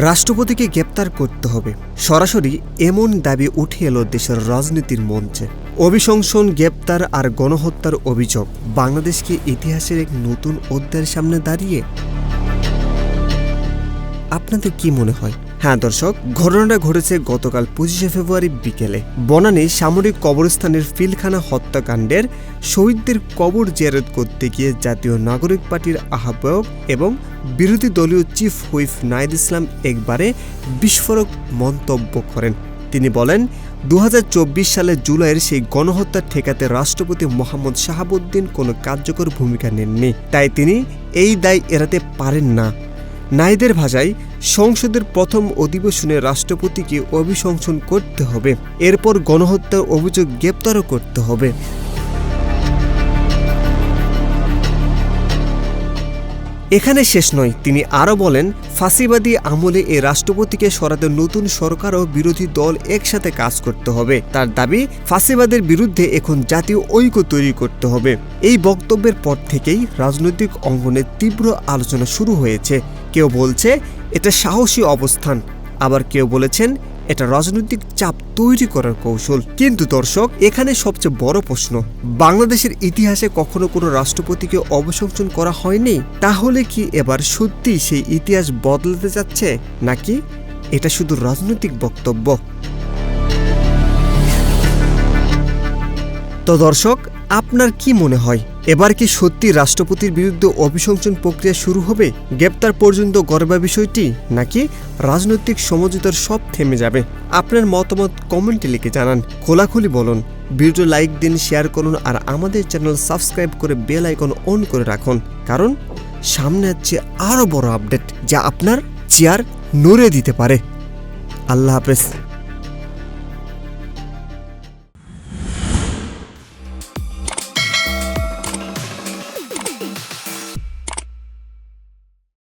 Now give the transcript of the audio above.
রাষ্ট্রপতিকে গ্রেপ্তার করতে হবে, সরাসরি এমন দাবি উঠে এলো দেশের রাজনীতির মঞ্চে। অভিশংসন, গ্রেপ্তার আর গণহত্যার অভিযোগ বাংলাদেশকে ইতিহাসের এক নতুন অধ্যায়ের সামনে দাঁড়িয়ে। আপনাদের কি মনে হয়? হ্যাঁ দর্শক, ঘটনাটা ঘটেছে গতকাল 25শে ফেব্রুয়ারি বিকেলে বনানী সামরিক কবরস্থানের পিলখানা হত্যাকাণ্ডের শহীদদের কবর জিয়ারত করতে গিয়ে জাতীয় নাগরিক পার্টির আহ্বায়ক এবং বিরোধী দলীয় চিফ হুইপ নাহিদ ইসলাম একবারে বিস্ফোরক মন্তব্য করেন। তিনি বলেন, 2024 সালের জুলাইয়ের সেই গণহত্যা ঠেকাতে রাষ্ট্রপতি মোহাম্মদ শাহাবুদ্দিন কোনো কার্যকর ভূমিকা নেননি, তাই তিনি এই দায় এড়াতে পারেন না। নাহিদের ভাষায়, সংসদের প্রথম অধিবেশনে রাষ্ট্রপতিকে অভিশংসন করতে হবে, এরপর গণহত্যার অভিযোগ গ্রেপ্তারও করতে হবে। এখানে শেষ নয়, তিনি আরও বলেন, ফাঁসিবাদী আমলে এই রাষ্ট্রপতিকে সরাতে নতুন সরকার ও বিরোধী দল একসাথে কাজ করতে হবে। তার দাবি, ফাঁসিবাদের বিরুদ্ধে এখন জাতীয় ঐক্য তৈরি করতে হবে। এই বক্তব্যের পর থেকেই রাজনৈতিক অঙ্গনে তীব্র আলোচনা শুরু হয়েছে। কেউ বলছে এটা সাহসী অবস্থান, আবার কেউ বলেছেন এটা রাজনৈতিক চাপ তৈরি করার কৌশল। কিন্তু দর্শক, এখানে সবচেয়ে বড় প্রশ্ন, বাংলাদেশের ইতিহাসে কখনো কোনো রাষ্ট্রপতিকে অভিশংসন করা হয়নি। তাহলে কি এবার সত্যি সেই ইতিহাস বদলাতে যাচ্ছে, নাকি এটা শুধু রাজনৈতিক বক্তব্য? তো দর্শক, আপনার কি মনে হয়, এবার কি সত্যি রাষ্ট্রপতির বিরুদ্ধে অভিশংসন প্রক্রিয়া শুরু হবে? গ্রেপ্তার পর্যন্ত গড়বা বিষয়টি, নাকি রাজনৈতিক সমঝোতার সব থেমে যাবে? আপনার মতামত কমেন্টে লিখে জানান, খোলাখুলি বলুন। ভিডিও লাইক দিন, শেয়ার করুন আর আমাদের চ্যানেল সাবস্ক্রাইব করে বেল আইকন অন করে রাখুন, কারণ সামনে আছে আরও বড় আপডেট যা আপনার চেয়ার নড়ে দিতে পারে। আল্লাহ হাফেজ।